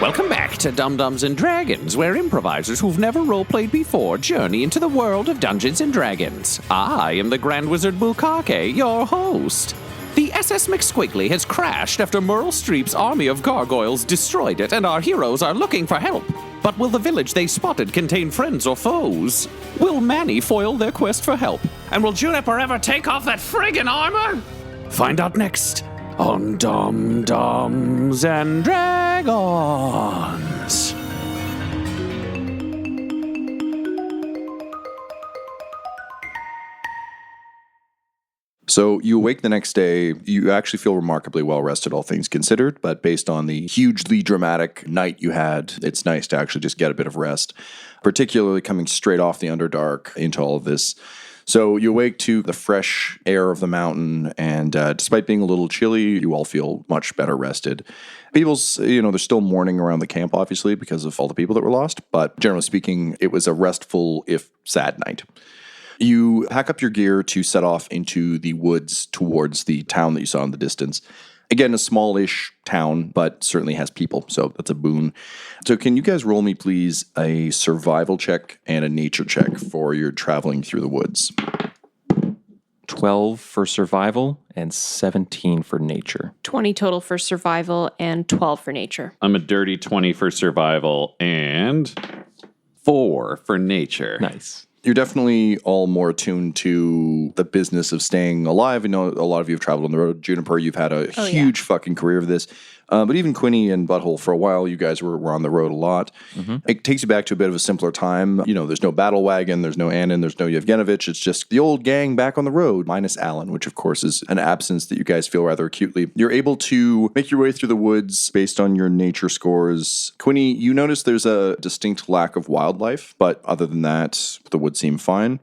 Welcome back to Dum-Dums and Dragons, where improvisers who've never roleplayed before journey into the world of Dungeons and Dragons. I am the Grand Wizard Bukake, your host. The SS McSquiggly has crashed after Meryl Streep's army of gargoyles destroyed it, and our heroes are looking for help. But will the village they spotted contain friends or foes? Will Manny foil their quest for help? And will Juniper ever take off that friggin' armor? Find out next on Dum-Dums and Dragons. So you awake the next day, you actually feel remarkably well rested, all things considered, but based on the hugely dramatic night you had, it's nice to actually just get a bit of rest, particularly coming straight off the Underdark into all of this. So you awake to the fresh air of the mountain, and despite being a little chilly, you all feel much better rested. People's, they're still mourning around the camp, obviously, because of all the people that were lost, but generally speaking, it was a restful, if sad night. You pack up your gear to set off into the woods towards the town that you saw in the distance. Again, a smallish town, but certainly has people, so that's a boon. So can you guys roll me, please, a survival check and a nature check for your traveling through the woods? 12 for survival and 17 for nature. 20 total for survival and 12 for nature. I'm a dirty 20 for survival and 4 for nature. Nice. You're definitely all more attuned to the business of staying alive. I know a lot of you have traveled on the road. Juniper, you've had a huge fucking career of this. But even Quinny and Butthole, for a while, you guys were on the road a lot. Mm-hmm. It takes you back to a bit of a simpler time. There's no battle wagon, there's no Annan, there's no Yevgenovich. It's just the old gang back on the road, minus Alan, which of course is an absence that you guys feel rather acutely. You're able to make your way through the woods based on your nature scores. Quinny, you notice there's a distinct lack of wildlife, but other than that, the woods seem fine.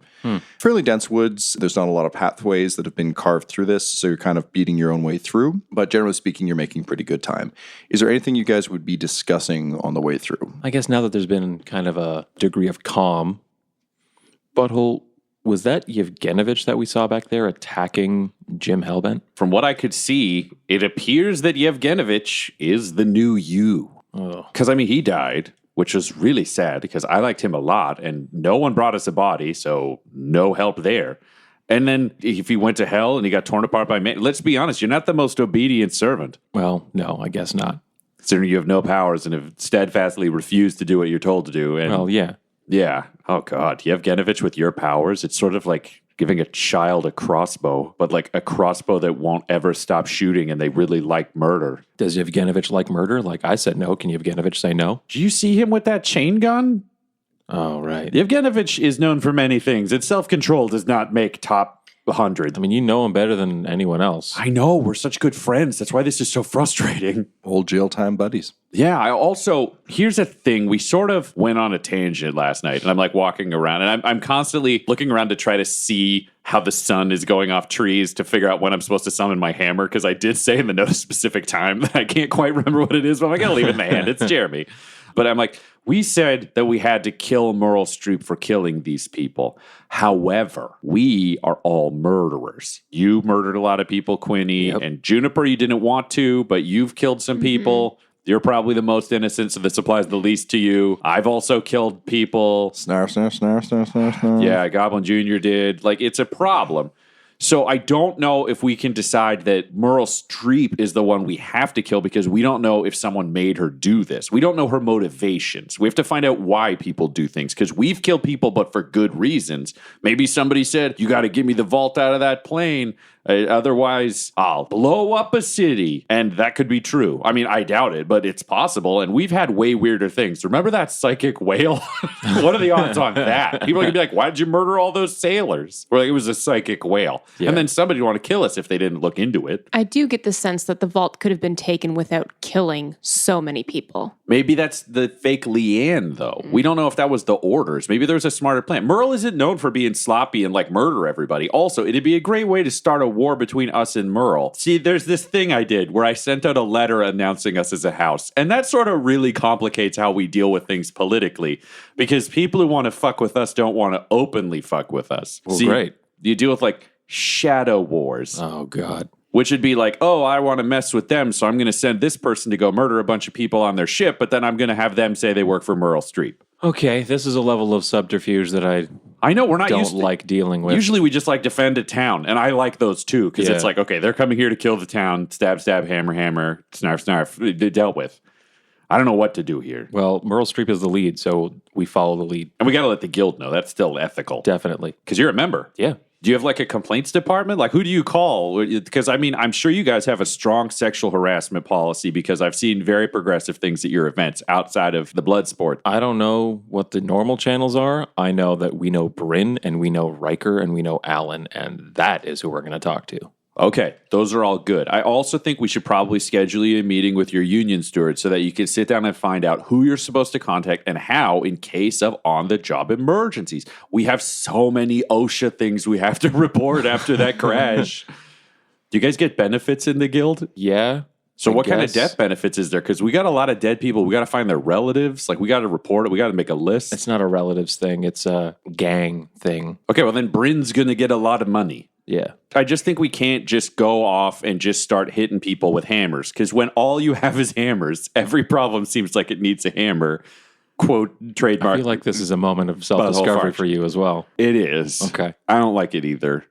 Fairly dense woods. There's not a lot of pathways that have been carved through this, so you're kind of beating your own way through. But generally speaking, you're making pretty good time. Is there anything you guys would be discussing on the way through? I guess now that there's been kind of a degree of calm, Butthole, was that Yevgenovich that we saw back there attacking Jim Hellbent? From what I could see, it appears that Yevgenovich is the new you. Because, he died, which was really sad because I liked him a lot, and no one brought us a body, so no help there. And then if he went to hell and he got torn apart by man, let's be honest, you're not the most obedient servant. Well, no, I guess not. Considering you have no powers and have steadfastly refused to do what you're told to do. And well, yeah. Yeah. Oh, God. Yevgenovich with your powers, it's sort of like giving a child a crossbow, but like a crossbow that won't ever stop shooting, and they really like murder. Does Yevgenovich like murder? Like I said no. Can Yevgenovich say no? Do you see him with that chain gun? Oh, right. Yevgenovich is known for many things, and self-control does not make top 100. You know him better than anyone else. I know. We're such good friends. That's why this is so frustrating. Old jail time buddies. Yeah, here's a thing. We sort of went on a tangent last night, and I'm like walking around, and I'm constantly looking around to try to see how the sun is going off trees to figure out when I'm supposed to summon my hammer, because I did say in the note a specific time that I can't quite remember what it is, but I'm going to leave it in the hand. It's Jeremy. But I'm like, we said that we had to kill Meryl Streep for killing these people. However, we are all murderers. You murdered a lot of people, Quinny, and Juniper, you didn't want to, but you've killed some people. You're probably the most innocent, so this applies the least to you. I've also killed people. Snarf, snarf, snarf, snarf, snarf, snarf. Yeah, Goblin Jr. did. It's a problem. So I don't know if we can decide that Meryl Streep is the one we have to kill, because we don't know if someone made her do this. We don't know her motivations. We have to find out why people do things, because we've killed people, but for good reasons. Maybe somebody said, you got to give me the vault out of that plane. Otherwise, I'll blow up a city. And that could be true. I doubt it, but it's possible. And we've had way weirder things. Remember that psychic whale? What are the odds on that? People are going to be like, why did you murder all those sailors? Or it was a psychic whale. Yeah. And then somebody would want to kill us if they didn't look into it. I do get the sense that the vault could have been taken without killing so many people. Maybe that's the fake Leanne, though. We don't know if that was the orders. Maybe there's a smarter plan. Merle isn't known for being sloppy and murder everybody. Also, it'd be a great way to start a war between us and Merle. See, there's this thing I did where I sent out a letter announcing us as a house. And that sort of really complicates how we deal with things politically, because people who want to fuck with us don't want to openly fuck with us. Well, See, great. You deal with shadow wars. Oh, God. Which would be like, oh, I want to mess with them, so I'm going to send this person to go murder a bunch of people on their ship, but then I'm going to have them say they work for Meryl Streep. Okay, this is a level of subterfuge that I know we're not don't used to like dealing with. Usually we just like defend a town, and I like those too because Yeah. it's like, okay, they're coming here to kill the town. Stab, stab, hammer, hammer, snarf, snarf. They dealt with. I don't know what to do here, Well, Meryl Streep is the lead, so we follow the lead. and we got to let the guild know. That's still ethical Definitely. because you're a member. Yeah. Do you have like a complaints department? Like, who do you call? Because I mean, I'm sure you guys have a strong sexual harassment policy because I've seen very progressive things at your events outside of the blood sport. I don't know what the normal channels are. I know that we know Bryn and we know Riker and we know Alan, and that is who we're going to talk to. Okay, those are all good. I also think we should probably schedule you a meeting with your union steward so that you can sit down and find out who you're supposed to contact and how in case of on-the-job emergencies. We have so many OSHA things we have to report after that crash. Do you guys get benefits in the guild? Yeah. So I what kind of guess. death benefits is there? Because we got a lot of dead people. We got to find their relatives. Like, we got to report it. We got to make a list. It's not a relatives thing. It's a gang thing. Okay, well, then Bryn's going to get a lot of money. Yeah. I just think we can't just go off and just start hitting people with hammers because when all you have is hammers, every problem seems like it needs a hammer. Quote, trademark. I feel like this is a moment of self-discovery fart. for you as well. It is. Okay. I don't like it either.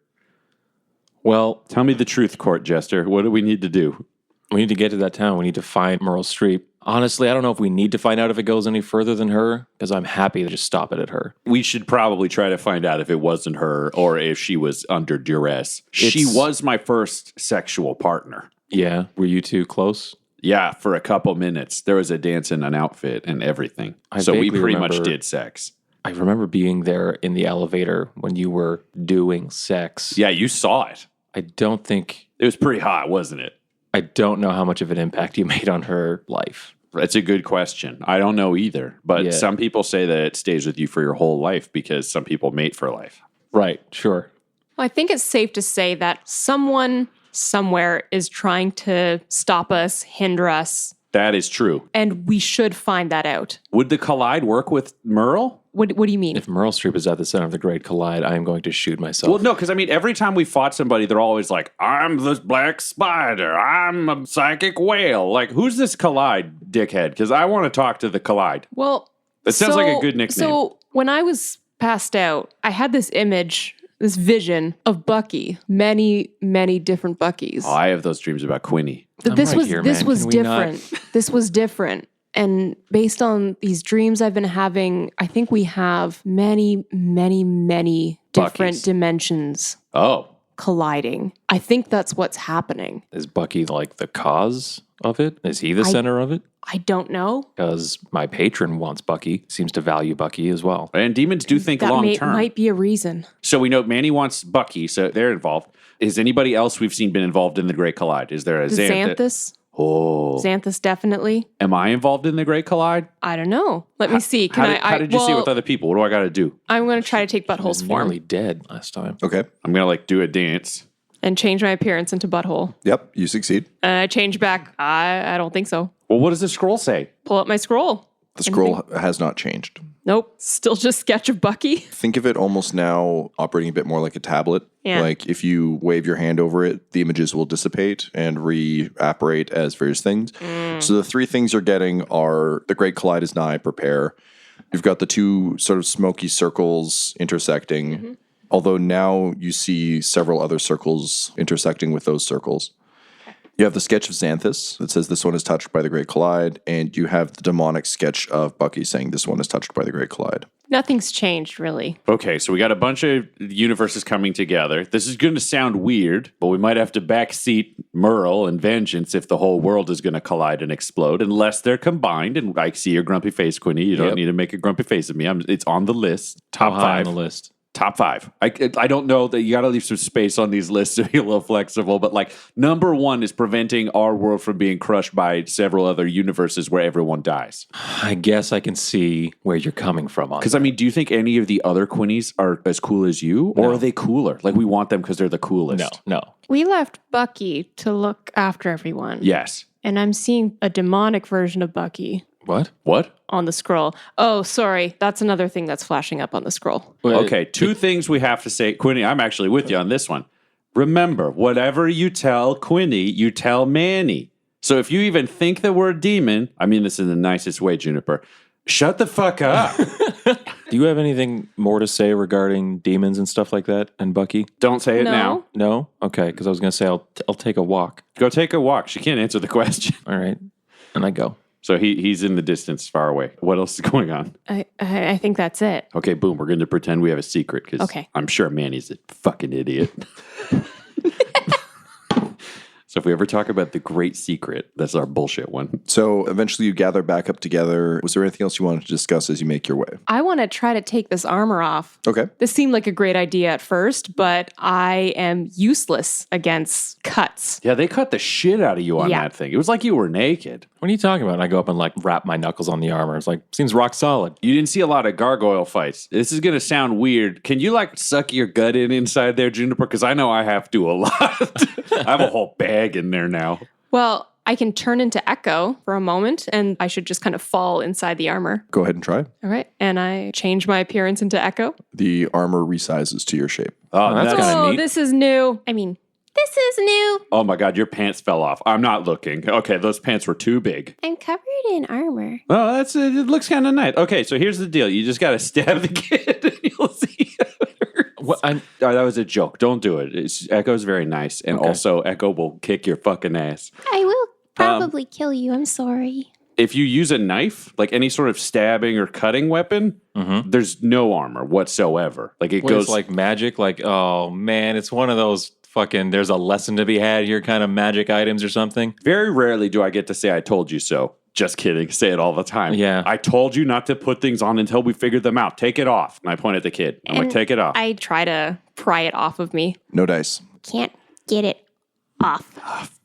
Well, Tell me the truth, court jester. What do we need to do? we need to get to that town. We need to find Meryl Streep. Honestly, I don't know if we need to find out if it goes any further than her because I'm happy to just stop it at her. We should probably try to find out if it wasn't her or if she was under duress. She It's- was my first sexual partner. Yeah. Were you two close? Yeah, for a couple minutes. There was a dance in an outfit and everything. I So we vaguely pretty much remember- did sex. I remember being there in the elevator when you were doing sex. Yeah, you saw it. I don't think, It was pretty hot, wasn't it? I don't know how much of an impact you made on her life. That's a good question. I don't know either. But Yeah. some people say that it stays with you for your whole life because some people mate for life. Right. Sure. Well, I think it's safe to say that someone somewhere is trying to stop us, hinder us, That is true. and we should find that out. Would the Collide work with Merle? What do you mean? If Meryl Streep is at the center of the Great Collide, I am going to shoot myself. Well, no, because I mean, every time we fought somebody, they're always like, I'm the black spider. I'm a psychic whale. Like, who's this Collide dickhead? Because I want to talk to the Collide. Well, That sounds like a good nickname. So when I was passed out, I had this image, this vision of Bucky, many, many different Buckys. Oh, I have those dreams about Quinny. I'm this right was here, this man. was Can we not- different. This was different. And based on these dreams I've been having, I think we have many, many, many different Buckys. dimensions Oh, colliding. I think that's what's happening. Is Bucky like the cause of it? Is he the center of it? I don't know. Because my patron wants Bucky, seems to value Bucky as well. and demons do think That long term. might be a reason. So we know Manny wants Bucky, so they're involved. Is anybody else we've seen been involved in the Great Collide? Is there a Xanthus? Xanthus? Oh, Xanthus definitely. am I involved in the Great Collide? I don't know. Let me see. Can How did you see it with other people? What do I got to do? I'm going to try to take butthole's He was nearly form dead last time. Okay. I'm gonna like do a dance. and change my appearance into butthole. Yep, you succeed. I change back. I don't think so. Well, what does the scroll say? Pull up my scroll. The scroll has not changed. Nope. Still just sketch of Bucky. Think of it almost now operating a bit more like a tablet. Yeah. Like if you wave your hand over it, the images will dissipate and reapparate as various things. So the three things you're getting are the Great Collide is nigh, prepare. You've got the two sort of smoky circles intersecting, although now you see several other circles intersecting with those circles. You have the sketch of Xanthus that says this one is touched by the Great Collide, and you have the demonic sketch of Bucky saying this one is touched by the Great Collide. Nothing's changed, really. Okay, so we got a bunch of universes coming together. This is going to sound weird, but we might have to backseat Merle and Vengeance if the whole world is going to collide and explode, unless they're combined. And I see your grumpy face, Quinny. You don't Yep. need to make a grumpy face at me. It's on the list. Top How high on five. the list? Top five. I don't know that you got to leave some space on these lists to be a little flexible, but like number one is preventing our world from being crushed by several other universes where everyone dies. I guess I can see where you're coming from on Because I mean, do you think any of the other Quinnies are as cool as you, or No. are they cooler? Like we want them because they're the coolest. No. We left Bucky to look after everyone. Yes. And I'm seeing a demonic version of Bucky What? What? on the scroll. Oh, sorry. That's another thing that's flashing up on the scroll. Well, Okay, two things we have to say. Quinny, I'm actually with you on this one. Remember, whatever you tell Quinny, you tell Manny. So if you even think that we're a demon, I mean this in the nicest way, Juniper, shut the fuck up. Do you have anything more to say regarding demons and stuff like that and Bucky? Don't say it now. No? Okay, because I was going to say I'll take a walk. Go take a walk. She can't answer the question. All right. And I go. So he's in the distance far away. What else is going on? I think that's it. Okay, boom. We're going to pretend we have a secret because Okay. I'm sure Manny's a fucking idiot. So if we ever talk about the great secret, that's our bullshit one. So eventually you gather back up together. Was there anything else you wanted to discuss as you make your way? I want to try to take this armor off. Okay. This seemed like a great idea at first, but I am useless against cuts. Yeah, they cut the shit out of you on that thing. It was like you were naked. What are you talking about? And I go up and like wrap my knuckles on the armor. It's like, seems rock solid. You didn't see a lot of gargoyle fights. This is going to sound weird. Can you like suck your gut in inside there, Juniper? Because I know I have to a lot. I have a whole bag in there now. Well, I can turn into Echo for a moment, and I should just kind of fall inside the armor. Go ahead and try. All right. And I change my appearance into Echo. The armor resizes to your shape. Oh, that's nice. kinda neat. This is new. This is new. Oh my God, your pants fell off. I'm not looking. Okay, those pants were too big. I'm covered in armor. Oh, it looks kind of nice. Okay, so here's the deal. You just got to stab the kid and you'll see. What? Oh, that was a joke. Don't do it. Echo's very nice. And also, Echo will kick your fucking ass. I will probably kill you. I'm sorry. If you use a knife, like any sort of stabbing or cutting weapon, there's no armor whatsoever. Like it goes It's like magic. Like, oh man, it's one of those fucking, there's a lesson to be had here kind of magic items or something. Very rarely do I get to say I told you so. Just kidding. Say it all the time. Yeah. I told you not to put things on until we figured them out. Take it off. And I point at the kid. I'm like, take it off. I try to pry it off of me. No dice. Can't get it off.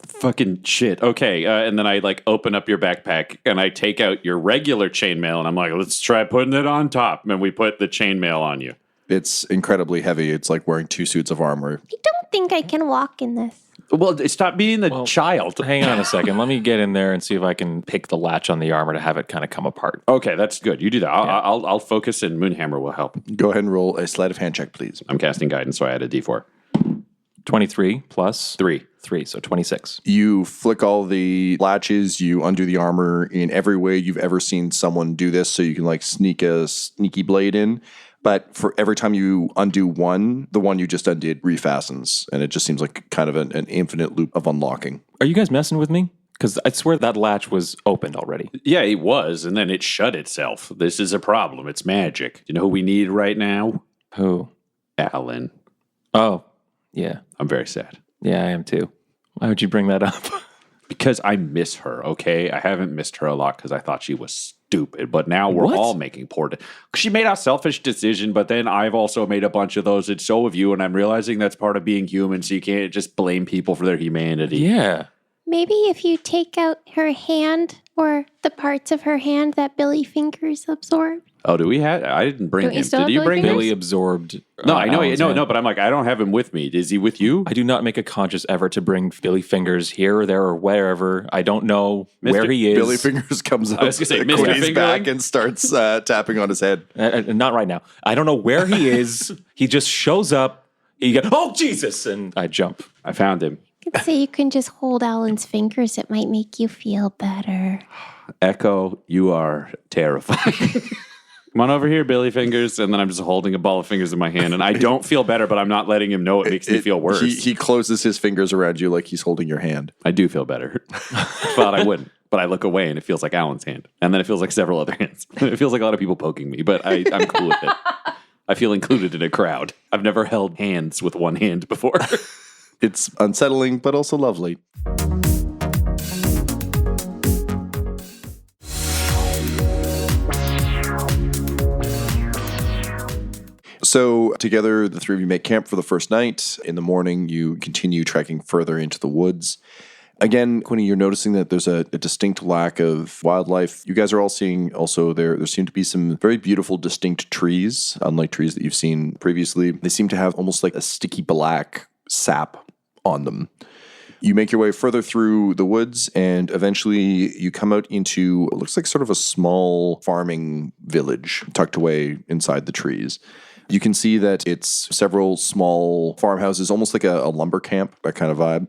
Fucking shit. Okay. And then I like open up your backpack and I take out your regular chainmail and I'm like, let's try putting it on top. And we put the chainmail on you. It's incredibly heavy. It's like wearing 2 suits of armor. I don't think I can walk in this. Well, stop being the child. Hang on a second. Let me get in there and see if I can pick the latch on the armor to have it kind of come apart. Okay, that's good. You do that. I'll focus and Moonhammer will help. Go ahead and roll a sleight of hand check, please. I'm casting guidance, so I add a D4. 23 plus 3. 3, so 26. You flick all the latches, you undo the armor in every way you've ever seen someone do this, so you can like sneak a sneaky blade in. But for every time you undo one, the one you just undid refastens. And it just seems like kind of an infinite loop of unlocking. Are you guys messing with me? Because I swear that latch was opened already. Yeah, it was, and then it shut itself. This is a problem. It's magic. You know who we need right now? Who? Alan. Oh, yeah. I'm very sad. Yeah, I am too. Why would you bring that up? Because I miss her, okay? I haven't missed her a lot because I thought she was stupid, but now we're all making poor she made a selfish decision, but then I've also made a bunch of those, and so have you, and I'm realizing that's part of being human, so you can't just blame people for their humanity. Yeah. Maybe if you take out her hand or the parts of her hand that Billy Fingers absorbed. Oh, do we have? I didn't bring Don't you him. still Did have you Billy bring Fingers? him? Billy absorbed. No, I know. Alan's No, hand. but I'm like, I don't have him with me. Is he with you? I do not make a conscious effort to bring Billy Fingers here or there or wherever. I don't know where he is. Billy Fingers comes up was gonna say, to Mr. Quinny's Fingerling? back and starts tapping on his head. Not right now. I don't know where he is. He just shows up. He goes, oh, Jesus. And I jump. I found him. So you can just hold Alan's fingers. It might make you feel better. Echo, you are terrifying. Come on over here, Billy Fingers. And then I'm just holding a ball of fingers in my hand. And I don't feel better, but I'm not letting him know it makes me feel worse. He closes his fingers around you like he's holding your hand. I do feel better. Thought I wouldn't. But I look away and it feels like Alan's hand. And then it feels like several other hands. It feels like a lot of people poking me, but I'm cool with it. I feel included in a crowd. I've never held hands with one hand before. It's unsettling, but also lovely. So together, the three of you make camp for the first night. In the morning, you continue trekking further into the woods. Again, Quinny, you're noticing that there's a distinct lack of wildlife. You guys are all seeing also there seem to be some very beautiful, distinct trees, unlike trees that you've seen previously. They seem to have almost like a sticky black sap on them. You make your way further through the woods, and eventually you come out into what looks like sort of a small farming village tucked away inside the trees. You can see that it's several small farmhouses, almost like a lumber camp, that kind of vibe.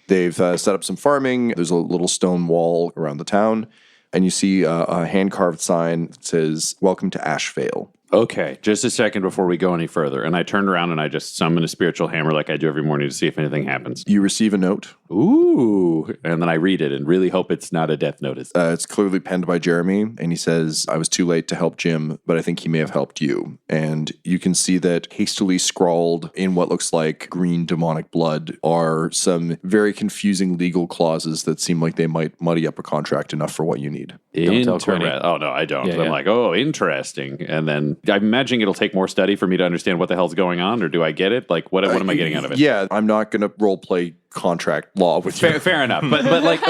They've set up some farming. There's a little stone wall around the town. And you see a hand-carved sign that says, "Welcome to Ashvale." Okay, just a second before we go any further. And I turn around and I just summon a spiritual hammer like I do every morning to see if anything happens. You receive a note. Ooh. And then I read it and really hope it's not a death notice. It's clearly penned by Jeremy, and he says, "I was too late to help Jim, but I think he may have helped you." And you can see that hastily scrawled in what looks like green demonic blood are some very confusing legal clauses that seem like they might muddy up a contract enough for what you need. Oh, no, I don't. Yeah, I'm yeah. like, oh, interesting. And then I'm imagining it'll take more study for me to understand what the hell's going on, or do I get it? Like, what am I getting out of it? Yeah, I'm not going to role play contract law with you. Fair enough. But like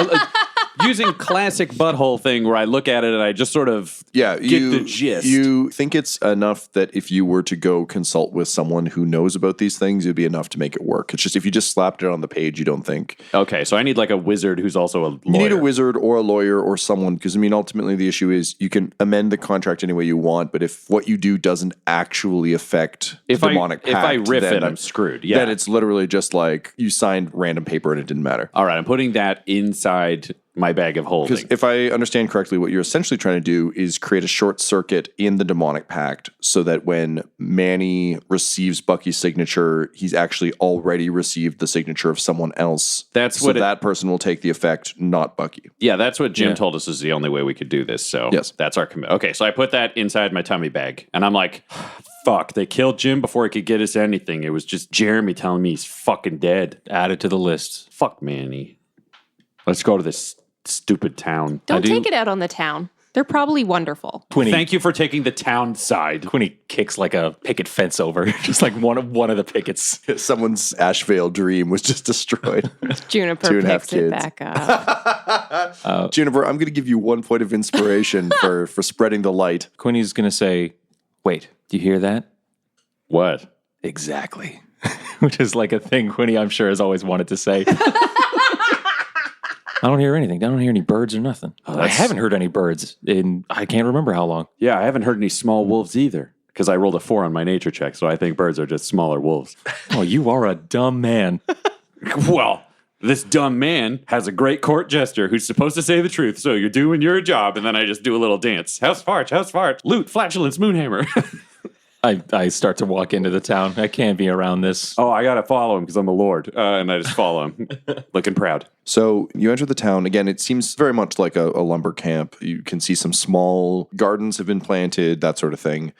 using classic butthole thing where I look at it and I just sort of get the gist. You think it's enough that if you were to go consult with someone who knows about these things, it would be enough to make it work. It's just if you just slapped it on the page, you don't think. Okay, so I need like a wizard who's also a lawyer. You need a wizard or a lawyer or someone, because I mean, ultimately the issue is you can amend the contract any way you want, but if what you do doesn't actually affect the demonic pact, if I riff then, it, I'm screwed. Yeah. Then it's literally just like you signed random paper and it didn't matter. All right, I'm putting that inside my bag of holding. Because if I understand correctly, what you're essentially trying to do is create a short circuit in the demonic pact so that when Manny receives Bucky's signature, he's actually already received the signature of someone else. That person will take the effect, not Bucky. Yeah, that's what Jim told us is the only way we could do this. So yes, that's our commit. Okay, so I put that inside my tummy bag, and I'm like, fuck, they killed Jim before he could get us anything. It was just Jeremy telling me he's fucking dead. Add it to the list. Fuck Manny. Let's go to this stupid town. Don't take it out on the town. They're probably wonderful. Quinny, Thank you for taking the town side. Quinny kicks like a picket fence over, just like one of the pickets. Someone's Ashevale dream was just destroyed. Juniper 2.5 picks it kids. back up. Juniper, I'm going to give you 1 point of inspiration for spreading the light. Quinny's going to say, "Wait, do you hear that?" What? Exactly. Which is like a thing Quinny, I'm sure, has always wanted to say. I don't hear anything. I don't hear any birds or nothing. I haven't heard any birds in I can't remember how long. Yeah, I haven't heard any small wolves either, because I rolled a 4 on my nature check, so I think birds are just smaller wolves. Oh, you are a dumb man. Well, this dumb man has a great court jester who's supposed to say the truth, so you're doing your job, and then I just do a little dance. House fart, loot, flatulence, moonhammer. I start to walk into the town. I can't be around this. Oh, I gotta follow him because I'm the Lord, and I just follow him, looking proud. So you enter the town. Again, it seems very much like a lumber camp. You can see some small gardens have been planted, that sort of thing.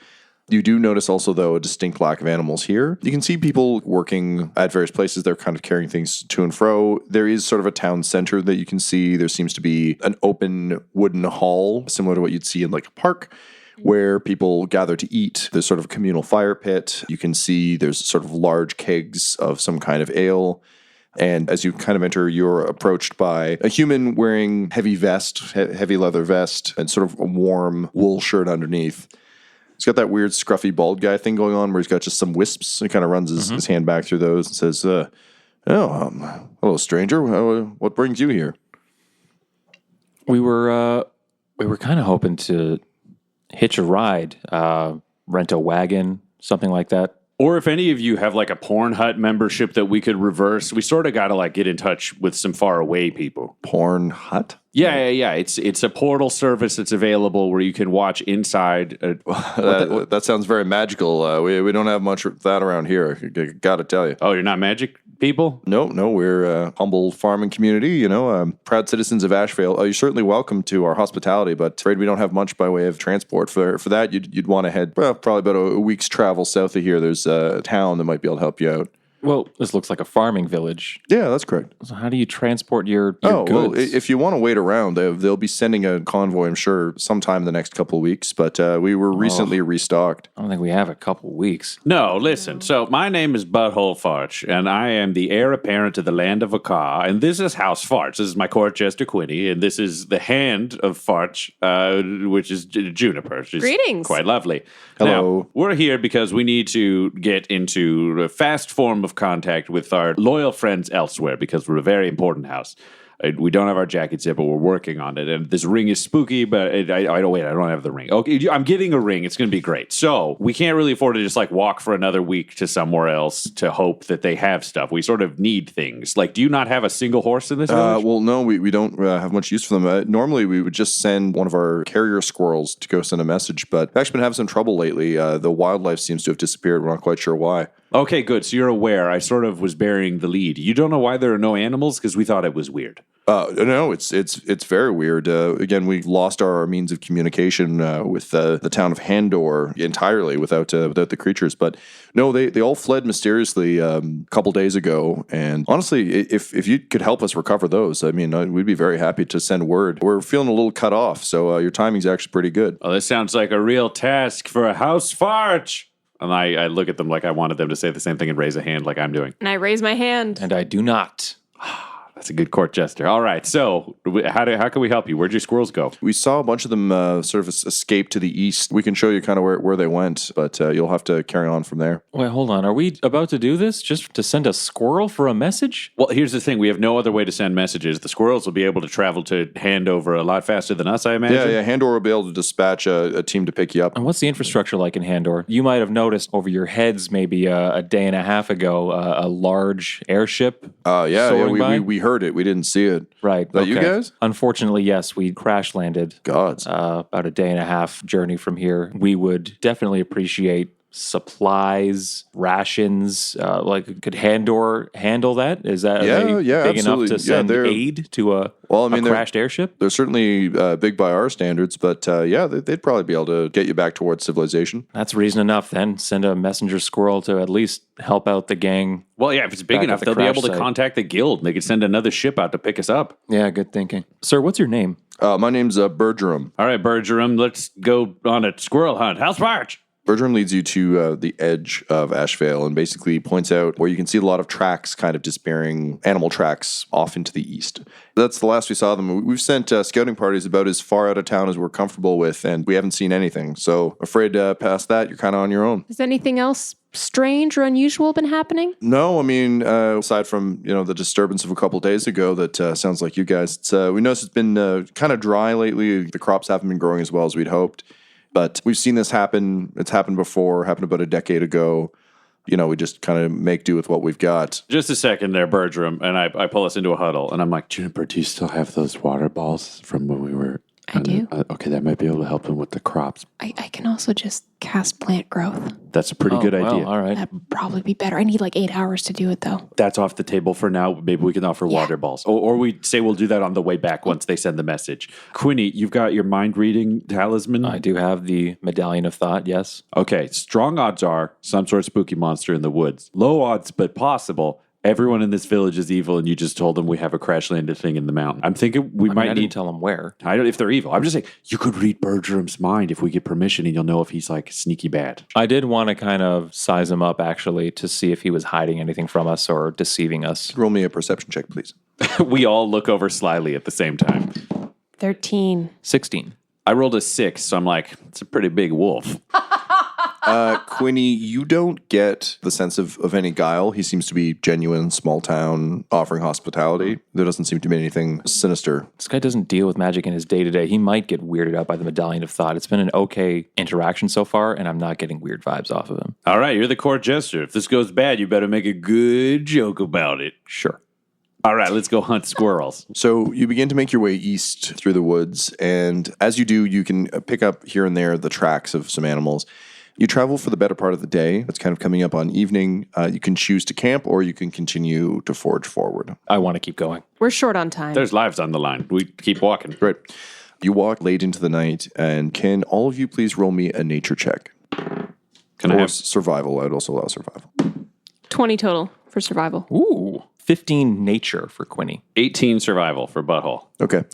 You do notice also, though, a distinct lack of animals here. You can see people working at various places. They're kind of carrying things to and fro. There is sort of a town center that you can see. There seems to be an open wooden hall, similar to what you'd see in like a park, where people gather to eat. There's sort of a communal fire pit. You can see there's sort of large kegs of some kind of ale. And as you kind of enter, you're approached by a human wearing heavy leather vest, and sort of a warm wool shirt underneath. He's got that weird scruffy bald guy thing going on where he's got just some wisps. He kind of runs his hand back through those and says, hello, stranger. What brings you here? We were kind of hoping to hitch a ride, rent a wagon, something like that. Or if any of you have like a Porn Hut membership that we could reverse, we sort of got to like get in touch with some far away people. Porn Hut? Yeah. It's a portal service that's available where you can watch inside. That sounds very magical. We don't have much of that around here. Got to tell you. Oh, you're not magic people? No, we're a humble farming community, proud citizens of Ashevale. You're certainly welcome to our hospitality, but afraid we don't have much by way of transport. For that, you'd want to head probably about a week's travel south of here. There's a town that might be able to help you out. Well, this looks like a farming village. Yeah, that's correct. So how do you transport your goods? Well, if you want to wait around, they'll be sending a convoy, I'm sure, sometime in the next couple of weeks. But we were recently restocked. I don't think we have a couple weeks. No, listen. So my name is Butthole Farch, and I am the heir apparent to the land of Akar. And this is House Farch. This is my court jester Quinny, and this is the hand of Farch, which is Juniper. She's Greetings. Quite lovely. Hello. Now, we're here because we need to get into a fast form of contact with our loyal friends elsewhere because we're a very important house. We don't have our jackets yet, but we're working on it. And this ring is spooky, but I don't have the ring. Okay, I'm getting a ring. It's going to be great. So we can't really afford to just like walk for another week to somewhere else to hope that they have stuff. We sort of need things. Like, do you not have a single horse in this village? Well, no, we don't have much use for them. Normally, we would just send one of our carrier squirrels to go send a message, but I've actually been having some trouble lately. The wildlife seems to have disappeared. We're not quite sure why. Okay, good. So you're aware. I sort of was burying the lead. You don't know why there are no animals? Because we thought it was weird. No, it's very weird. Again, we lost our means of communication with the town of Handor entirely without the creatures. But no, they all fled mysteriously a couple days ago. And honestly, if you could help us recover those, I mean, we'd be very happy to send word. We're feeling a little cut off, so your timing's actually pretty good. Oh, this sounds like a real task for a house farch. And I look at them like I wanted them to say the same thing and raise a hand like I'm doing. And I raise my hand. And I do not. That's a good court jester. All right, so how can we help you? Where'd your squirrels go? We saw a bunch of them sort of escape to the east. We can show you kind of where they went, but you'll have to carry on from there. Wait, hold on. Are we about to do this just to send a squirrel for a message? Well, here's the thing. We have no other way to send messages. The squirrels will be able to travel to Handover a lot faster than us, I imagine. Yeah, Handor will be able to dispatch a team to pick you up. And what's the infrastructure like in Handor? You might have noticed over your heads maybe a day and a half ago a large airship soaring by. We heard it. We didn't see it. Right. That you guys? Unfortunately, yes, we crash landed. Gods. About a day and a half journey from here. We would definitely appreciate supplies, rations. Could Handor handle that? Is that big absolutely. enough to send aid to a crashed airship? They're certainly big by our standards, but they'd probably be able to get you back towards civilization. That's reason enough then. Send a messenger squirrel to at least help out the gang. Well, yeah, if it's big enough, they'll be able to contact the guild. They could send another ship out to pick us up. Yeah, good thinking. Sir, what's your name? My name's Bergerum. All right, Bergerum, let's go on a squirrel hunt. House March! Bergerum leads you to the edge of Ashvale and basically points out where you can see a lot of tracks kind of disappearing, animal tracks off into the east. That's the last we saw them. We've sent scouting parties about as far out of town as we're comfortable with, and we haven't seen anything. So afraid past that, you're kind of on your own. Has anything else strange or unusual been happening? No, I mean, aside from, the disturbance of a couple days ago that sounds like you guys, we noticed it's been kind of dry lately. The crops haven't been growing as well as we'd hoped. But we've seen this happen. It's happened before, happened about a decade ago. We just kind of make do with what we've got. Just a second there, Bergerum, and I pull us into a huddle, and I'm like, Juniper, do you still have those water balls from when we were... I do. Okay, that might be able to help them with the crops. I can also just cast plant growth. That's a pretty good idea. All right. That'd probably be better. I need like 8 hours to do it, though. That's off the table for now. Maybe we can offer water balls. Or we say we'll do that on the way back once they send the message. Quinny, you've got your mind-reading talisman? I do have the Medallion of Thought, yes. Okay, strong odds are some sort of spooky monster in the woods. Low odds, but possible. Everyone in this village is evil, and you just told them we have a crash-landed thing in the mountain. I'm thinking I didn't tell them where. I don't if they're evil. I'm just saying you could read Bergerum's mind if we get permission, and you'll know if he's like sneaky bad. I did want to kind of size him up actually to see if he was hiding anything from us or deceiving us. Roll me a perception check, please. We all look over slyly at the same time. 13. 16. I rolled a 6, so I'm like, it's a pretty big wolf. Quinny, you don't get the sense of any guile. He seems to be genuine, small town, offering hospitality. There doesn't seem to be anything sinister. This guy doesn't deal with magic in his day-to-day. He might get weirded out by the Medallion of Thought. It's been an okay interaction so far, and I'm not getting weird vibes off of him. All right, you're the court jester. If this goes bad, you better make a good joke about it. Sure. All right, let's go hunt squirrels. So you begin to make your way east through the woods, and as you do, you can pick up here and there the tracks of some animals. You travel for the better part of the day. It's kind of coming up on evening. You can choose to camp, or you can continue to forge forward. I want to keep going. We're short on time. There's lives on the line. We keep walking. Great. You walk late into the night, and can all of you please roll me a nature check? Can I have survival? I'd also allow survival. 20 total for survival. Ooh. 15 nature for Quinny. 18 survival for Butthole. Okay.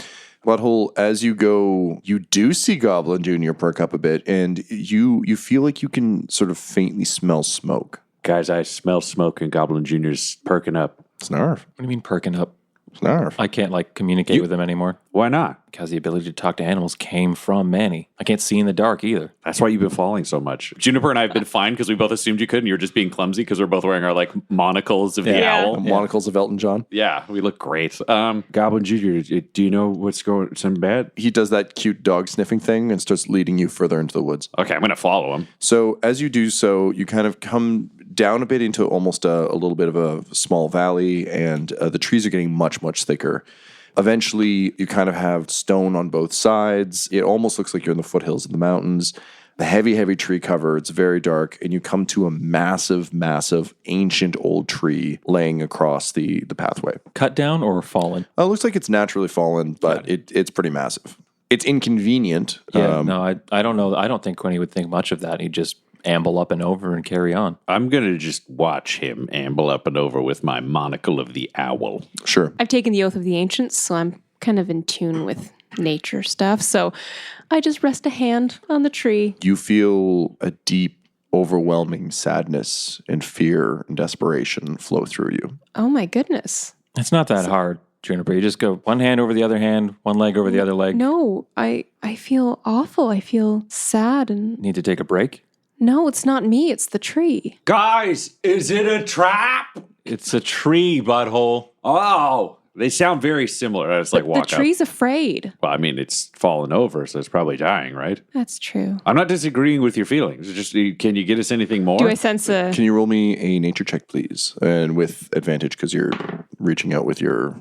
Butthole, as you go, you do see Goblin Jr. perk up a bit, and you feel like you can sort of faintly smell smoke. Guys, I smell smoke and Goblin Jr.'s perking up. Snarf. What do you mean perking up? Snarf. I can't communicate with him anymore Why not? because the ability to talk to animals came from Manny. I can't see in the dark either. That's why you've been falling so much. Juniper and I have been fine because we both assumed you could, and you're just being clumsy because we're both wearing our monocles of the Yeah. owl. Monocles of Elton John. Yeah, we look great. Goblin Junior, do you know what's going some bad? He does that cute dog sniffing thing and starts leading you further into the woods. Okay, I'm gonna follow him. So as you do so, you kind of come down a bit into almost a little bit of a small valley, and the trees are getting much, much thicker. Eventually, you kind of have stone on both sides. It almost looks like you're in the foothills of the mountains. The heavy, heavy tree cover, it's very dark, and you come to a massive, massive, ancient old tree laying across the pathway. Cut down or fallen? It looks like it's naturally fallen, but it's pretty massive. It's inconvenient. Yeah, no, I don't know. I don't think Quinny would think much of that. He'd just amble up and over and carry on. I'm gonna just watch him amble up and over with my monocle of the owl. Sure. I've taken the Oath of the Ancients, so I'm kind of in tune with nature stuff. So I just rest a hand on the tree. You feel a deep, overwhelming sadness and fear and desperation flow through you. Oh my goodness. It's not that hard, Juniper. You just go one hand over the other hand, one leg over the other leg. No, I feel awful. I feel sad and Need to take a break? no, it's not me, it's the tree. Guys, is it a trap? It's a tree, butthole. Oh, they sound very similar. I just The walk up. tree's afraid. Well, I mean, it's fallen over, so it's probably dying, right? That's true. I'm not disagreeing with your feelings. It's just, can you get us anything more? Do I sense a Can you roll me a nature check, please? And with advantage because you're reaching out with your...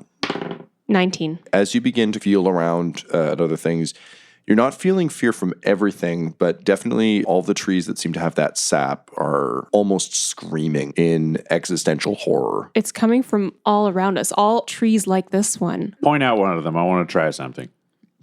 19? As you begin to feel around at other things, you're not feeling fear from everything, but definitely all the trees that seem to have that sap are almost screaming in existential horror. It's coming from all around us. All trees like this one. Point out one of them. I want to try something.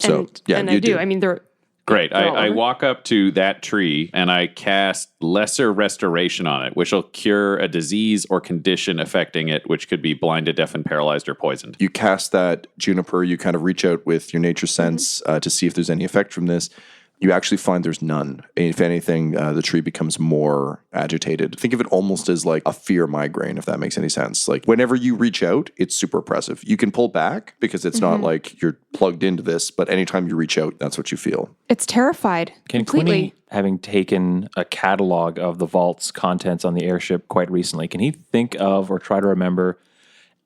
So, and, yeah, and you I do. do. I mean, they're Great. they're all I over. walk up to that tree and I cast Lesser Restoration on it, which will cure a disease or condition affecting it, which could be blinded, deafened, paralyzed, or poisoned. You cast that, Juniper, you kind of reach out with your nature sense to see if there's any effect from this. You actually find there's none. If anything, the tree becomes more agitated. Think of it almost as like a fear migraine, if that makes any sense. Like whenever you reach out, it's super oppressive. You can pull back because it's not like you're plugged into this, but anytime you reach out, that's what you feel. It's terrified. Can completely. Quinny, having taken a catalog of the vault's contents on the airship quite recently, can he think of or try to remember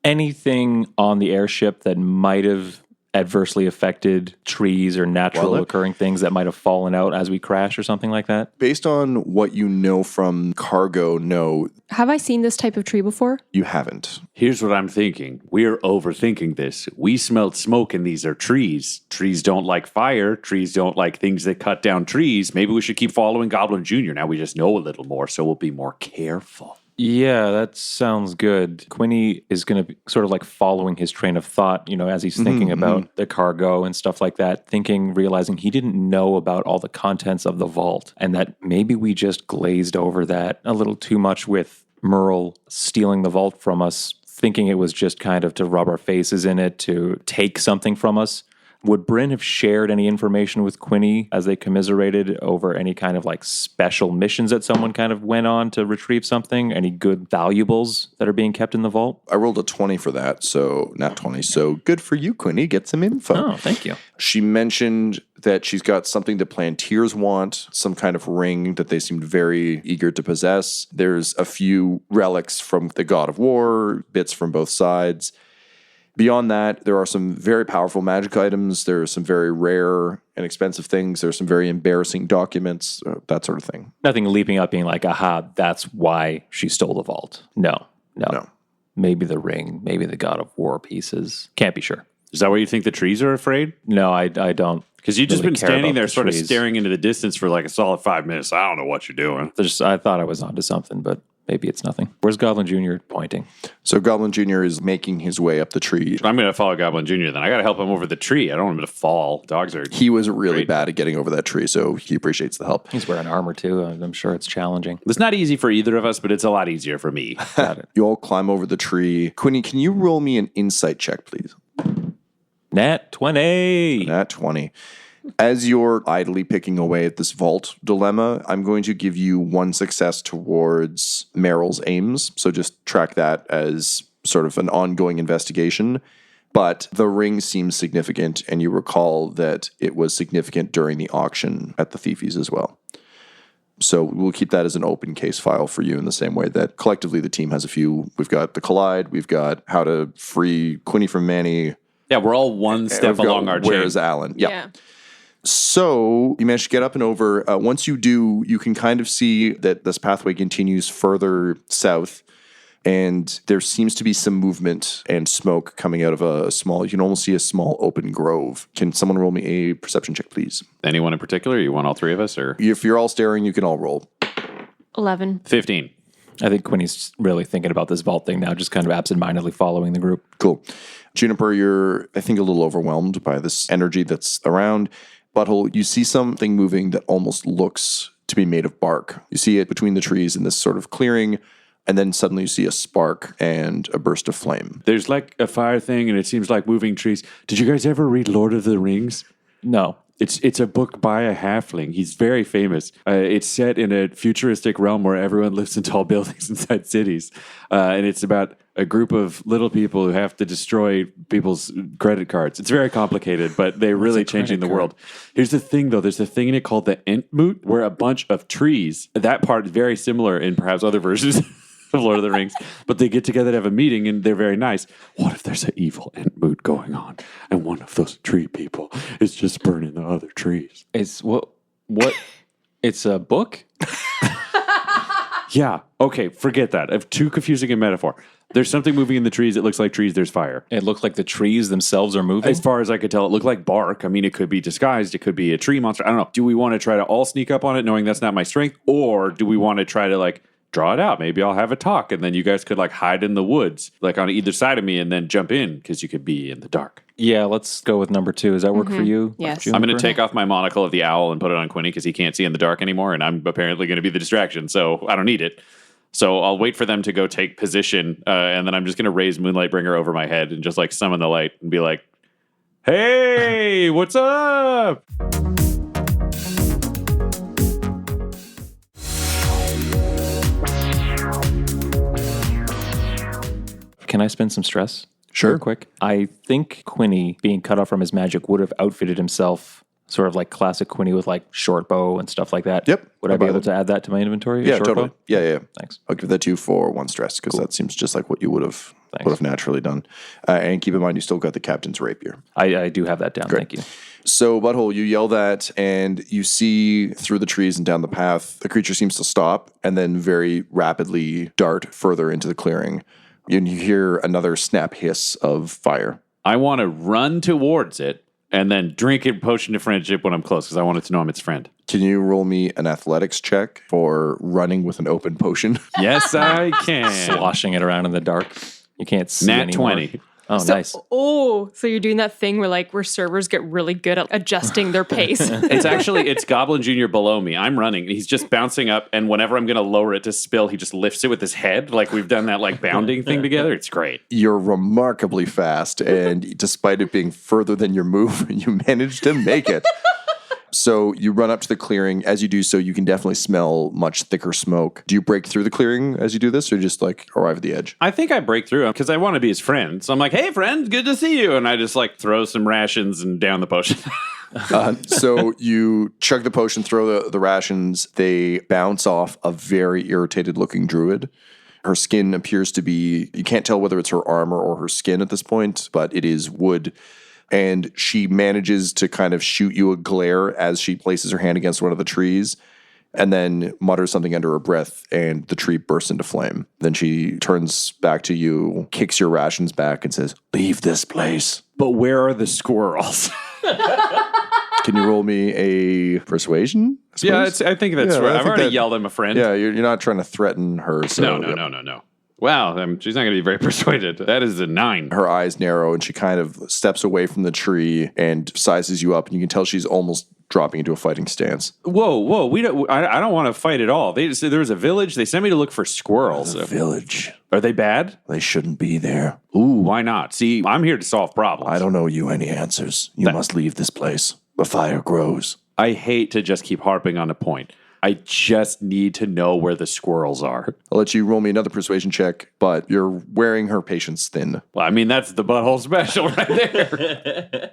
anything on the airship that might have adversely affected trees or natural occurring things that might have fallen out as we crash or something like that? Based on what you know from cargo, no, Have I seen this type of tree before? you haven't. Here's what I'm thinking. We're overthinking this. We smelled smoke and these are trees. Trees don't like fire. Trees don't like things that cut down trees. Maybe we should keep following Goblin Jr. Now we just know a little more, so we'll be more careful. Yeah, that sounds good. Quinny is going to be sort of like following his train of thought, as he's thinking about the cargo and stuff like that, realizing he didn't know about all the contents of the vault and that maybe we just glazed over that a little too much with Merle stealing the vault from us, thinking it was just kind of to rub our faces in it, to take something from us. Would Bryn have shared any information with Quinny as they commiserated over any kind of special missions that someone kind of went on to retrieve something? Any good valuables that are being kept in the vault? I rolled a 20 for that, so not 20. So good for you, Quinny. Get some info. Oh, thank you. She mentioned that she's got something the Plantiers want, some kind of ring that they seemed very eager to possess. There's a few relics from the God of War, bits from both sides. Beyond that, there are some very powerful magic items. There are some very rare and expensive things. There's some very embarrassing documents, that sort of thing. Nothing leaping up being like, aha, that's why she stole the vault. No. Maybe the ring, maybe the God of War pieces. Can't be sure. Is that why you think the trees are afraid? No, I don't. Because you've just really been care standing about there the sort of trees. staring into the distance for a solid 5 minutes. I don't know what you're doing. I thought I was onto something, but maybe it's nothing. Where's Goblin Jr. pointing? So Goblin Jr. is making his way up the tree. I'm going to follow Goblin Jr. then. I got to help him over the tree. I don't want him to fall. Dogs are... He was really Great. bad at getting over that tree, so he appreciates the help. He's wearing armor too. I'm sure it's challenging. It's not easy for either of us, but it's a lot easier for me. Got it. You all climb over the tree. Quinny, can you roll me an insight check, please? Nat 20. Nat 20. As you're idly picking away at this vault dilemma, I'm going to give you one success towards Meryl's aims. So just track that as sort of an ongoing investigation. But the ring seems significant, and you recall that it was significant during the auction at the Thiefies as well. So we'll keep that as an open case file for you in the same way that collectively the team has a few. We've got the Collide, we've got how to free Quinny from Manny. Yeah, we're all one step along our chain. Where's Alan? Yeah. So you managed to get up and over. Once you do, you can kind of see that this pathway continues further south, and there seems to be some movement and smoke coming out of a small, you can almost see a small open grove. Can someone roll me a perception check, please? Anyone in particular? You want all three of us? Or If you're all staring, you can all roll. 11. 15. I think Quinny's really thinking about this vault thing now, just kind of absentmindedly following the group. Cool. Juniper, you're, I think, a little overwhelmed by this energy that's around. Butthole, you see something moving that almost looks to be made of bark. You see it between the trees in this sort of clearing, and then suddenly you see a spark and a burst of flame. There's like a fire thing, and it seems like moving trees. Did you guys ever read Lord of the Rings? No. It's a book by a halfling. He's very famous. It's set in a futuristic realm where everyone lives in tall buildings inside cities. And it's about a group of little people who have to destroy people's credit cards. It's very complicated, but they're really changing the world. Here's the thing, though. There's a thing in it called the Entmoot, where a bunch of trees, that part is very similar in perhaps other versions of Lord of the Rings, but they get together to have a meeting, and they're very nice. What if there's an evil Entmoot going on, and one of those tree people is just burning the other trees? It's what? It's a book? Yeah. Okay, forget that. I've too confusing a metaphor. There's something moving in the trees. It looks like trees. There's fire. It looked like the trees themselves are moving? As far as I could tell, it looked like bark. I mean, it could be disguised. It could be a tree monster. I don't know. Do we want to try to all sneak up on it knowing that's not my strength? Or do we want to try to, like, draw it out? Maybe I'll have a talk, and then you guys could, like, hide in the woods, like, on either side of me, and then jump in, because you could be in the dark. Yeah, let's go with number 2. Does that work for you? Yes. I'm going to take off my monocle of the owl and put it on Quinny, because he can't see in the dark anymore, and I'm apparently going to be the distraction, so I don't need it. So I'll wait for them to go take position, and then I'm just going to raise Moonlight Bringer over my head and just, like, summon the light and be like, hey, what's up? Can I spend some stress? Sure. Real quick. I think Quinny, being cut off from his magic, would have outfitted himself sort of like classic Quinny with like short bow and stuff like that. Yep. Would I be able to add that to my inventory? Yeah, Short totally. bow? Yeah. Thanks. I'll give that to you for 1 stress, because that seems just like what you would have naturally done. And keep in mind, you still got the captain's rapier. I do have that down. Great. Thank you. So, Butthole, you yell that, and you see through the trees and down the path, the creature seems to stop and then very rapidly dart further into the clearing. And you hear another snap hiss of fire. I want to run towards it and then drink a potion of friendship when I'm close, because I want it to know I'm its friend. Can you roll me an athletics check for running with an open potion? Yes, I can. Sloshing it around in the dark. You can't see Nat anymore. 20. Oh, nice. So you're doing that thing where servers get really good at adjusting their pace. It's Goblin Jr. below me. I'm running. He's just bouncing up, and whenever I'm going to lower it to spill, he just lifts it with his head. Like we've done that like bounding thing together. It's great. You're remarkably fast, and despite it being further than your move, you managed to make it. So you run up to the clearing. As you do so, you can definitely smell much thicker smoke. Do you break through the clearing as you do this, or just like arrive at the edge? I think I break through him because I want to be his friend. So I'm like, hey, friend, good to see you. And I just like throw some rations and down the potion. So you chug the potion, throw the rations. They bounce off a very irritated looking druid. Her skin appears to be, you can't tell whether it's her armor or her skin at this point, but it is wood. And she manages to kind of shoot you a glare as she places her hand against one of the trees and then mutters something under her breath, and the tree bursts into flame. Then she turns back to you, kicks your rations back, and says, leave this place. But where are the squirrels? Can you roll me a persuasion? I think that's right. I've already yelled I'm a friend. Yeah, you're not trying to threaten her. So No. Wow, she's not going to be very persuaded. That is a 9. Her eyes narrow, and she kind of steps away from the tree and sizes you up, and you can tell she's almost dropping into a fighting stance. Whoa! I don't want to fight at all. They just, there was a village. They sent me to look for squirrels. The village. Are they bad? They shouldn't be there. Ooh, why not? See, I'm here to solve problems. I don't owe you any answers. You must leave this place. The fire grows. I hate to just keep harping on a point. I just need to know where the squirrels are. I'll let you roll me another persuasion check, but you're wearing her patience thin. Well, I mean, that's the butthole special right there.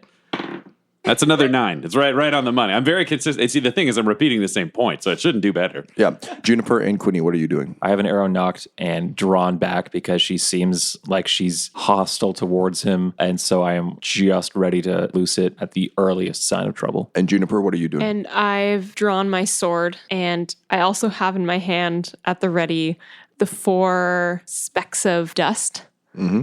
That's another 9. It's right on the money. I'm very consistent. See, the thing is, I'm repeating the same point, so it shouldn't do better. Yeah. Juniper and Quinny, what are you doing? I have an arrow knocked and drawn back because she seems like she's hostile towards him. And so I am just ready to loose it at the earliest sign of trouble. And Juniper, what are you doing? And I've drawn my sword, and I also have in my hand at the ready the 4 specks of dust.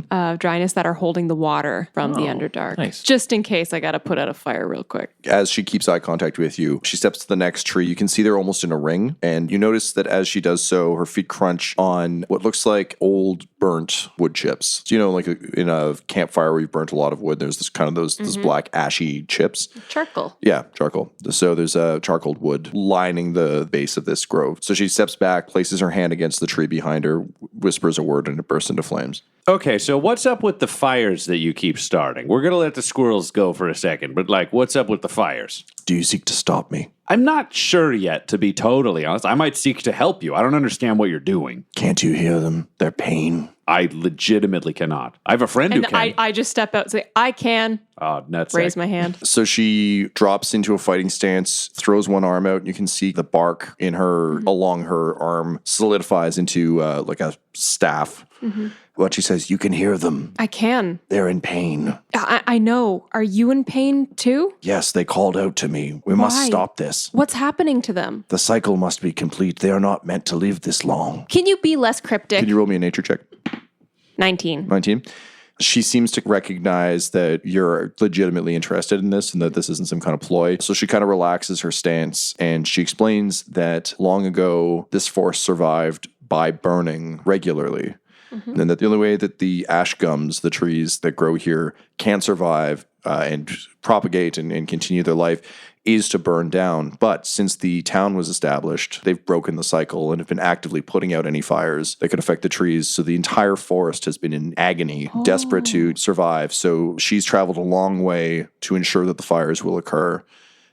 Of dryness that are holding the water from the Underdark. Nice. Just in case I got to put out a fire real quick. As she keeps eye contact with you, she steps to the next tree. You can see they're almost in a ring. And you notice that as she does so, her feet crunch on what looks like old burnt wood chips. So, you know, like in a campfire where you've burnt a lot of wood, there's this kind of those black ashy chips. Charcoal. Yeah, charcoal. So there's a charcoal wood lining the base of this grove. So she steps back, places her hand against the tree behind her, whispers a word, and it bursts into flames. Okay, so what's up with the fires that you keep starting? We're going to let the squirrels go for a second, but what's up with the fires? Do you seek to stop me? I'm not sure yet, to be totally honest. I might seek to help you. I don't understand what you're doing. Can't you hear them? Their pain. I legitimately cannot. I have a friend who And can. I just step out and say, I can. Oh, nuts. Raise my hand. So she drops into a fighting stance, throws one arm out, and you can see the bark in her, along her arm, solidifies into like a staff. What she says, you can hear them. I can. They're in pain. I know. Are you in pain too? Yes, they called out to me. We must Why? stop this. What's happening to them? The cycle must be complete. They are not meant to live this long. Can you be less cryptic? Can you roll me a nature check? 19. 19. She seems to recognize that you're legitimately interested in this and that this isn't some kind of ploy. So she kind of relaxes her stance and she explains that long ago, this forest survived by burning regularly. And that the only way that the ash gums, the trees that grow here, can survive and propagate and continue their life is to burn down. But since the town was established, they've broken the cycle and have been actively putting out any fires that could affect the trees. So the entire forest has been in agony, desperate to survive. So she's traveled a long way to ensure that the fires will occur.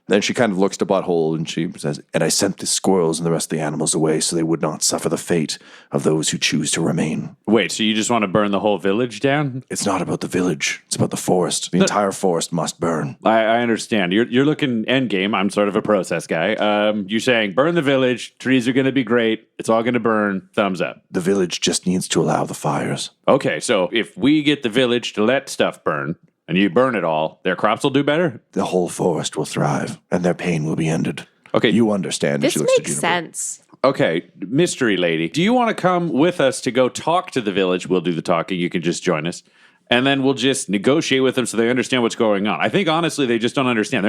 Then she kind of looks to Butthole and she says, and I sent the squirrels and the rest of the animals away so they would not suffer the fate of those who choose to remain. Wait, so you just want to burn the whole village down? It's not about the village. It's about the forest. The entire forest must burn. I understand. You're looking endgame. I'm sort of a process guy. You're saying burn the village. Trees are going to be great. It's all going to burn. Thumbs up. The village just needs to allow the fires. Okay, so if we get the village to let stuff burn, and you burn it all, their crops will do better? The whole forest will thrive, and their pain will be ended. Okay. You understand. This She looks to makes Juniper. sense. Okay, mystery lady, do you want to come with us to go talk to the village? We'll do the talking. You can just join us. And then we'll just negotiate with them so they understand what's going on. I think, honestly, they just don't understand.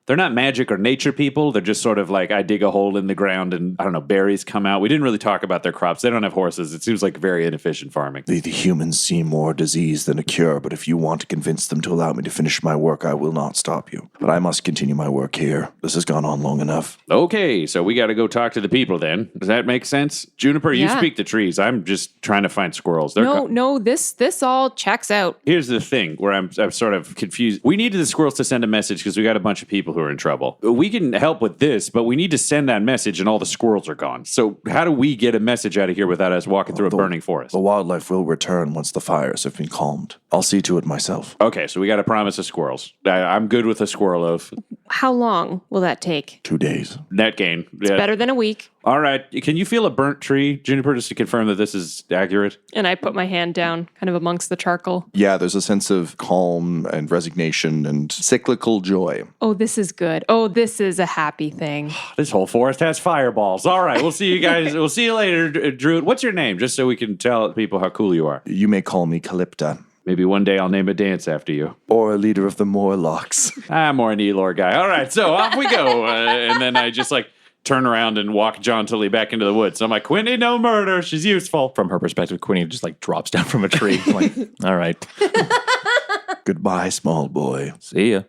They're not magic or nature people. They're just sort of like, I dig a hole in the ground and, I don't know, berries come out. We didn't really talk about their crops. They don't have horses. It seems like very inefficient farming. The humans see more disease than a cure, but if you want to convince them to allow me to finish my work, I will not stop you. But I must continue my work here. This has gone on long enough. Okay, so we got to go talk to the people then. Does that make sense? Juniper, you Yeah. speak the trees. I'm just trying to find squirrels. No, this all checks out. Here's the thing where I'm sort of confused. We needed the squirrels to send a message because we got a bunch of people who are in trouble. We can help with this, but we need to send that message and all the squirrels are gone. So how do we get a message out of here without us walking through a burning forest? The wildlife will return once the fires have been calmed. I'll see to it myself. Okay, so we got to promise the squirrels. I'm good with a squirrel oath. How long will that take? 2 days. Net gain. Yeah. Better than a week. All right. Can you feel a burnt tree, Juniper, just to confirm that this is accurate? And I put my hand down, kind of amongst the charcoal. Yeah, there's a sense of calm and resignation and cyclical joy. Oh, this is good. Oh, this is a happy thing. This whole forest has fireballs. All right, we'll see you guys. We'll see you later, Drew. What's your name, just so we can tell people how cool you are? You may call me Calypta, Maybe one day I'll name a dance after you. or a leader of the Morlocks. I'm more an Elor guy. All right, so off we go. And then I just turn around and walk jauntily back into the woods. So I'm like, Quinny, no murder. She's useful. From her perspective, Quinny just drops down from a tree. Like, all right, Goodbye, small boy. see ya.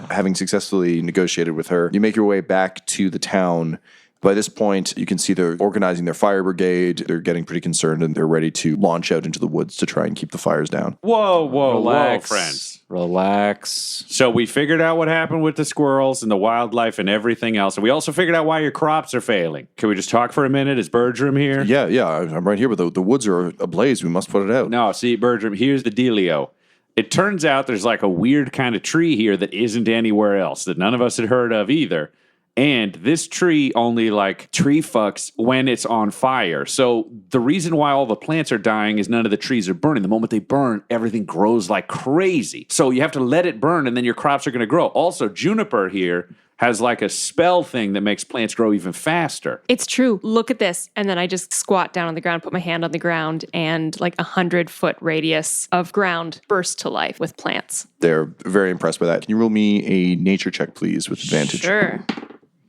Having successfully negotiated with her, you make your way back to the town. By this point, you can see they're organizing their fire brigade. They're getting pretty concerned, and they're ready to launch out into the woods to try and keep the fires down. Whoa, friends. Relax. So we figured out what happened with the squirrels and the wildlife and everything else. And we also figured out why your crops are failing. Can we just talk for a minute? Is Bertram here? Yeah, I'm right here, but the woods are ablaze. We must put it out. No, see, Bertram, here's the dealio. It turns out there's like a weird kind of tree here that isn't anywhere else, that none of us had heard of either. And this tree only like tree fucks when it's on fire. So the reason why all the plants are dying is none of the trees are burning. The moment they burn, everything grows like crazy. So you have to let it burn and then your crops are going to grow. Also, juniper here has like a spell thing that makes plants grow even faster. It's true. Look at this. And then I just squat down on the ground, put my hand on the ground, and like 100-foot radius of ground bursts to life with plants. They're very impressed by that. Can you roll me a nature check, please, with advantage? Sure.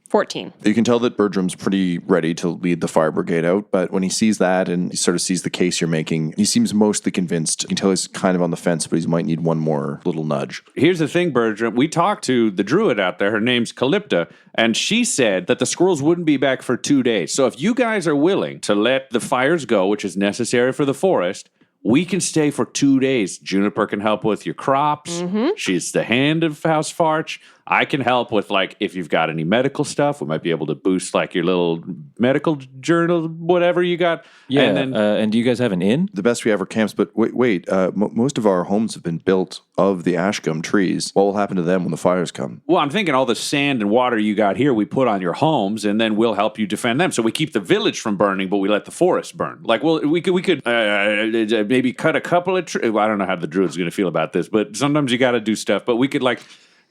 14. You can tell that Bertram's pretty ready to lead the fire brigade out, but when he sees that and he sort of sees the case you're making, he seems mostly convinced. You can tell he's kind of on the fence, but he might need one more little nudge. Here's the thing, Bertram. We talked to the druid out there. Her name's Calypta, and she said that the squirrels wouldn't be back for 2 days. So if you guys are willing to let the fires go, which is necessary for the forest, we can stay for 2 days. Juniper can help with your crops. She's the hand of House Farch. I can help with, like, if you've got any medical stuff, we might be able to boost, like, your little medical journal, whatever you got. Yeah, And then, and do you guys have an inn? The best we have are camps, but wait, most of our homes have been built of the ash gum trees. What will happen to them when the fires come? well, I'm thinking all the sand and water you got here, we put on your homes, and then we'll help you defend them. So we keep the village from burning, but we let the forest burn. Like, well, we could maybe cut a couple of trees. Well, I don't know how the druid's going to feel about this, but sometimes you got to do stuff. But we could, like,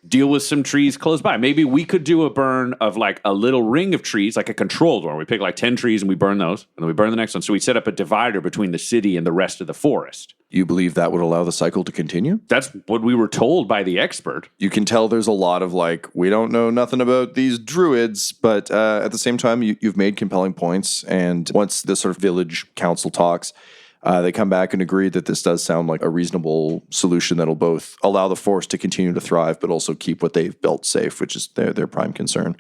deal with some trees close by. Maybe we could do a burn of like a little ring of trees, like a controlled one. We pick like 10 trees and we burn those, and then we burn the next one. So we set up a divider between the city and the rest of the forest. You believe that would allow the cycle to continue? That's what we were told by the expert. You can tell there's a lot of like, we don't know nothing about these druids, but at the same time, you've made compelling points. And once the sort of village council talks, they come back and agree that this does sound like a reasonable solution that'll both allow the forest to continue to thrive, but also keep what they've built safe, which is their prime concern.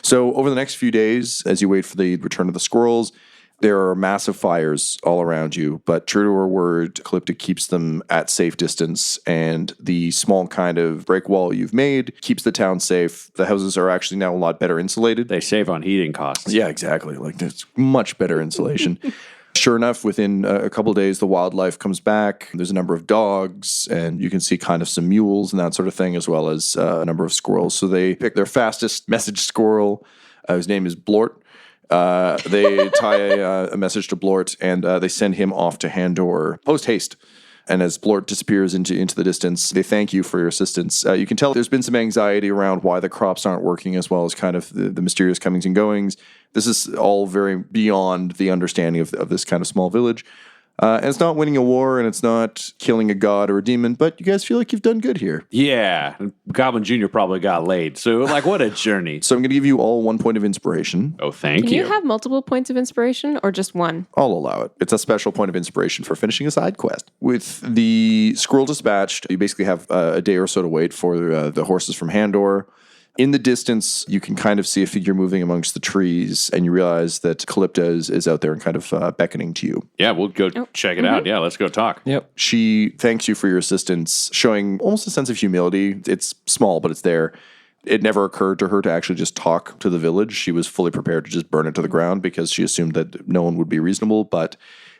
So over the next few days, as you wait for the return of the squirrels, there are massive fires all around you, but true to her word, Calypta keeps them at safe distance, and the small kind of break wall you've made keeps the town safe. The houses are actually now a lot better insulated. They save on heating costs. Yeah, exactly. Like there's much better insulation. Sure enough, within a couple of days, the wildlife comes back. There's a number of dogs, and you can see kind of some mules and that sort of thing, as well as a number of squirrels. So they pick their fastest message squirrel. His name is Blort. They tie a message to Blort, and they send him off to Handor post haste. And as Blort disappears into the distance, they thank you for your assistance. You can tell there's been some anxiety around why the crops aren't working, as well as kind of the mysterious comings and goings. This is all very beyond the understanding of this kind of small village. And it's not winning a war, and it's not killing a god or a demon, but you guys feel like you've done good here. Yeah. Goblin Jr. probably got laid. So, like, what a journey. So I'm going to give you all 1 point of inspiration. Oh, thank Can you. you have multiple points of inspiration or just one? I'll allow it. It's a special point of inspiration for finishing a side quest. With the squirrel dispatched, you basically have a day or so to wait for the horses from Handor. In the distance, you can kind of see a figure moving amongst the trees, and you realize that Calypta is out there and kind of beckoning to you. Yeah, we'll go check it out. Yeah, let's go talk. Yep. She thanks you for your assistance, showing almost a sense of humility. It's small, but it's there. It never occurred to her to actually just talk to the village. She was fully prepared to just burn it to the ground because she assumed that no one would be reasonable, but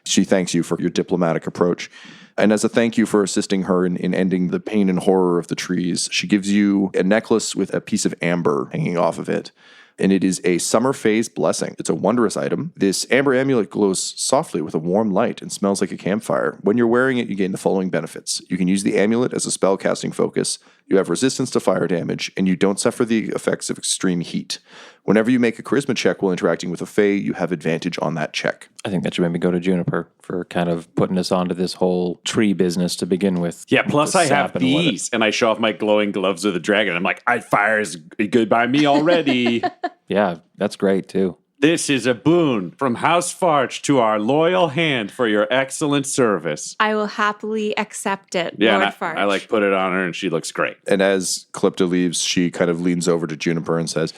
she thanks you for your diplomatic approach. And as a thank you for assisting her in ending the pain and horror of the trees, she gives you a necklace with a piece of amber hanging off of it. And it is a summer phase blessing. It's a wondrous item. This amber amulet glows softly with a warm light and smells like a campfire. When you're wearing it, you gain the following benefits. You can use the amulet as a spellcasting focus. You have resistance to fire damage, and you don't suffer the effects of extreme heat. Whenever you make a charisma check while interacting with a fae, you have advantage on that check. I think that should maybe go to Juniper for kind of putting us onto this whole tree business to begin with. Yeah, plus The I have sap and what these, and I show off my glowing gloves of the dragon. I'm like, fire is good by me already. Yeah, that's great too. This is a boon from House Farch to our loyal hand for your excellent service. I will happily accept it, Yeah, Lord and Farch. I like put it on her, and she looks great. And as Calypta leaves, she kind of leans over to Juniper and says,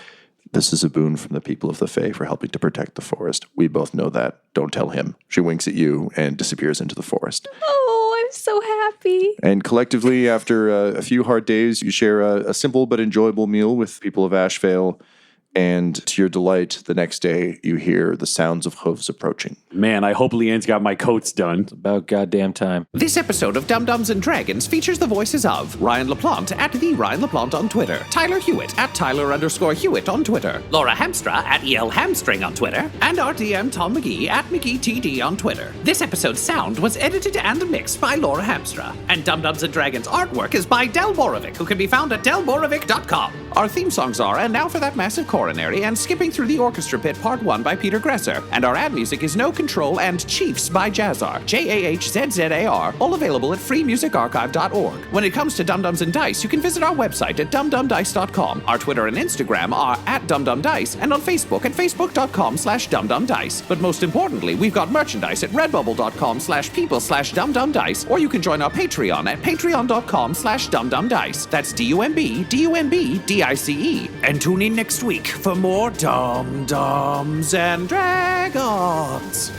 This is a boon from the people of the Fae for helping to protect the forest. We both know that. Don't tell him. She winks at you and disappears into the forest. Oh, I'm so happy. And collectively, after a few hard days, you share a simple but enjoyable meal with people of Ashvale. And to your delight, the next day, you hear the sounds of hooves approaching. Man, I hope Leanne's got my coats done. About goddamn time. This episode of Dum-Dums and Dragons features the voices of Ryan LaPlante at the Ryan LaPlante on Twitter, Tyler Hewitt at Tyler_Hewitt on Twitter, Laura Hamstra at EL Hamstring on Twitter, and our DM Tom McGee at McGeeTD on Twitter. This episode's sound was edited and mixed by Laura Hamstra, and Dum-Dums and Dragons artwork is by Del Borovic, who can be found at delborovic.com. Our theme songs are And Now for That Massive Coronary and Skipping Through the Orchestra Pit Part 1 by Peter Gresser, and our ad music is No Control and Chiefs by Jazzar, JAHZZAR, all available at freemusicarchive.org. When it comes to Dum-Dums and Dice, you can visit our website at dumdumdice.com. Our Twitter and Instagram are at dumdumdice, and on Facebook at facebook.com/dumdumdice. But most importantly, we've got merchandise at redbubble.com/people/dumdumdice, or you can join our Patreon at patreon.com/dumdumdice. That's DUMBDUMBDICE. And tune in next week for more Dum-Dums and Dragons.